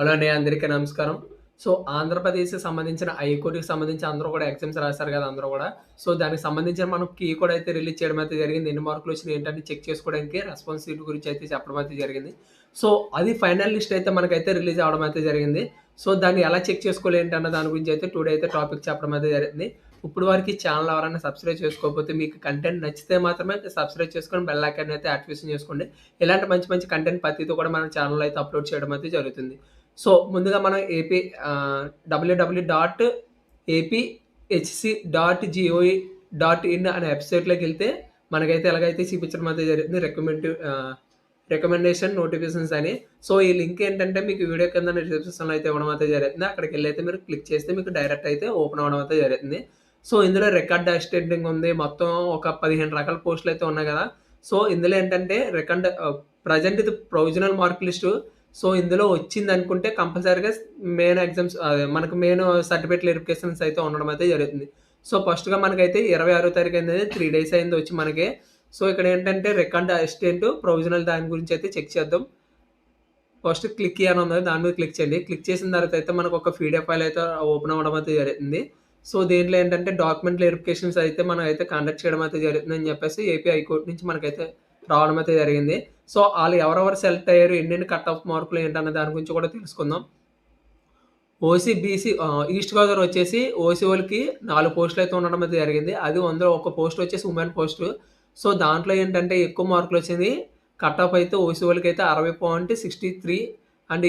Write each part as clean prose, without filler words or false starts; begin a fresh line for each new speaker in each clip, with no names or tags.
Hello అండి. అందరికీ నమస్కారం. సో, ఆంధ్రప్రదేశ్‌కి సంబంధించిన హైకోర్ట్‌కి సంబంధించి అందరూ కూడా ఎగ్జామ్స్ రాసారు కదా! అందరూ కూడా. సో, దానికి సంబంధించిన మనం కీ కూడా అయితే రిలీజ్ చేయడం అయితే జరిగింది. ఎన్ని మార్కులొచ్చినాయి ఏంటని చెక్ చేసుకోవడానికి రెస్పాన్స్ షీట్ గురించి అయితే చెప్పడం అయితే జరిగింది. సో, అది ఫైనల్ లిస్ట్ అయితే మనకైతే రిలీజ్ అవ్వడం అయితే జరిగింది. సో, దాన్ని ఎలా చెక్ చేసుకోవాలి ఏంటన్న దాని గురించి అయితే టుడే అయితే టాపిక్ చెప్పడం అయితే జరిగింది. ఇప్పుడు వరకు ఛానల్ ఎవరైనా సబ్స్క్రైబ్ చేసుకోకపోతే మీకు కంటెంట్ నచ్చితే మాత్రమే సబ్స్క్రైబ్ చేసుకొని బెల్ ఐకాన్ అయితే యాక్టివేషన్ చేసుకోండి. ఇలాంటి మంచి మంచి కంటెంట్ ప్రతిది కూడా మన ఛానల్‌లో అయితే అప్‌లోడ్ చేయడం అయితే జరుగుతుంది. సో, ముందుగా మనం www.aphc.gov.in అనే వెబ్‌సైట్‌లోకెళ్తే మనకైతే ఎలాగైతే చూపించడం అయితే జరుగుతుంది. రికమెండేషన్ నోటిఫికేషన్స్ అని. సో, ఈ లింక్ ఏంటంటే మీకు వీడియో కింద డిస్క్రిప్షన్‌లో అయితే ఇవ్వడం అయితే జరుగుతుంది. అక్కడికెళ్ళైతే మీరు క్లిక్ చేస్తే మీకు డైరెక్ట్ అయితే ఓపెన్ అవ్వడం అయితే జరుగుతుంది. సో, ఇందులో రికార్డ్ అసిస్టెంటింగ్ ఉంది. మొత్తం ఒక 15 రకాల పోస్టులు అయితే ఉన్నాయి కదా! సో, ఇందులో ఏంటంటే ప్రెజెంట్ ఇది ప్రొవిజనల్ మార్క్ లిస్టు. సో, ఇందులో వచ్చిందనుకుంటే కంపల్సరీగా మెయిన్ ఎగ్జామ్స్ మనకు మెయిన్ సర్టిఫికేట్ వెరిఫికేషన్స్ అయితే ఉండడం అయితే జరుగుతుంది. సో, ఫస్ట్‌గా మనకైతే 26 తారీఖు అనేది 3 డేస్ అయింది వచ్చి మనకి. సో, ఇక్కడ ఏంటంటే రికార్డ్ అసిస్టెంట్ ప్రొవిజనల్ దాని గురించి అయితే చెక్ చేద్దాం. ఫస్ట్ క్లిక్ హియర్ అని ఉంది. దాని మీద క్లిక్ చేయండి. క్లిక్ చేసిన తర్వాత అయితే మనకు ఒక పీడీఎఫ్ ఫైల్ అయితే ఓపెన్ అవ్వడం అయితే జరుగుతుంది. సో, దీంట్లో ఏంటంటే డాక్యుమెంట్ వెరిఫికేషన్స్ అయితే మనం అయితే కండక్ట్ చేయడం అయితే జరుగుతుందని చెప్పేసి ఏపీ హైకోర్ట్ నుంచి మనకైతే రావడం అయితే జరిగింది. సో, ఆళ్ళు ఎవరెవరు సెలెక్ట్ అయ్యారు, ఎన్నెన్ని కట్ ఆఫ్ మార్కులు ఏంటన్న దాని గురించి కూడా తెలుసుకుందాం. ఈస్ట్ గోదావరి వచ్చేసి ఓసీ వాళ్ళకి 4 పోస్టులయితే ఉండడం అయితే జరిగింది. అది అందులో ఒక పోస్ట్ వచ్చేసి ఉమెన్ పోస్టు. సో, దాంట్లో ఏంటంటే ఎక్కువ మార్కులొచ్చింది. కట్ ఆఫ్ అయితే ఓసీ వాళ్ళకైతే 60.63 అండ్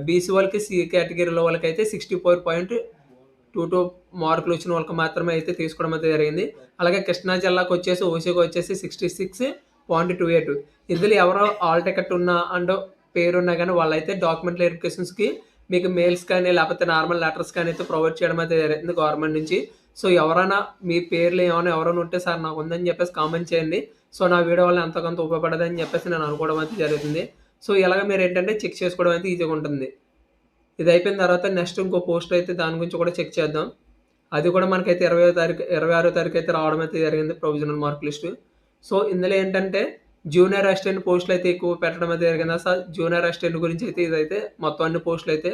బీసీ వాళ్ళకి సి కేటగిరీలో వాళ్ళకైతే 64.22 మార్కులొచ్చిన వాళ్ళకి మాత్రమే అయితే తీసుకోవడం అయితే జరిగింది. అలాగే కృష్ణా జిల్లాకొచ్చేసి ఓసీకి వచ్చేసి 66.28 ఇందులో ఎవరో హాల్ టికెట్ ఉన్నా అండ్ పేరున్నా గాని వాళ్ళైతే డాక్యుమెంట్ వెరిఫికేషన్స్‌కి మీకు మెయిల్స్ కానీ, లేపోతే నార్మల్ లెటర్స్ కానీ అయితే ప్రొవైడ్ చేయడం అయితే జరుగుతుంది గవర్నమెంట్ నుంచి. సో, ఎవరైనా మీ పేర్లు ఏమైనా ఎవరైనా ఉంటే సార్ నాకుందని చెప్పేసి కామెంట్ చేయండి. సో, నా వీడియో వల్ల ఎంతో కొంత ఉపయోగపడదని చెప్పేసి నేను అనుకోవడం అయితే జరుగుతుంది. సో, ఇలాగ మీరేంటంటే చెక్ చేసుకోవడం అయితే ఈజీగా ఉంటుంది. ఇది అయిపోయిన తర్వాత నెక్స్ట్ ఇంకో పోస్ట్ అయితే దాని గురించి కూడా చెక్ చేద్దాం. అది కూడా మనకైతే 26 తారీఖు అయితే రావడం అయితే జరిగింది ప్రొవిజనల్ మార్క్ లిస్టు. సో, ఇందులో ఏంటంటే జూనియర్ అసిస్టెంట్ పోస్టులు అయితే ఎక్కువ పెట్టడం అయితే జరిగింది. జూనియర్ అసిస్టెంట్ గురించి అయితే ఇదైతే మొత్తం అన్ని పోస్టులు అయితే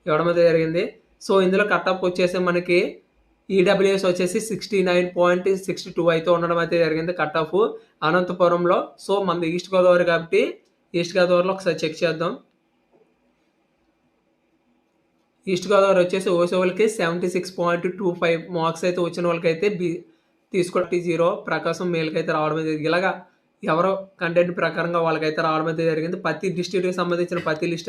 ఇవ్వడం అయితే జరిగింది. సో, ఇందులో కట్ ఆఫ్ వచ్చేసి మనకి ఈడబ్ల్యూఎస్ వచ్చేసి 69.62 అయితే ఉండడం అయితే జరిగింది కట్ ఆఫ్ అనంతపురంలో. సో, మనది ఈస్ట్ గోదావరి కాబట్టి ఈస్ట్ గోదావరిలో ఒకసారి చెక్ చేద్దాం. ఈస్ట్ గోదావరి వచ్చేసి ఓసీ వాళ్ళకి 76.25 మార్క్స్ అయితే వచ్చిన వాళ్ళకైతే తీసుకోవడం జీరో ప్రకాశం మేల్‌కైతే రావడం జరిగింది. ఇలాగా ఎవరో కంటెంట్ ప్రకారంగా వాళ్ళకైతే రావడం అయితే జరిగింది. ప్రతి డిస్ట్రిక్ట్‌కి సంబంధించిన ప్రతి లిస్ట్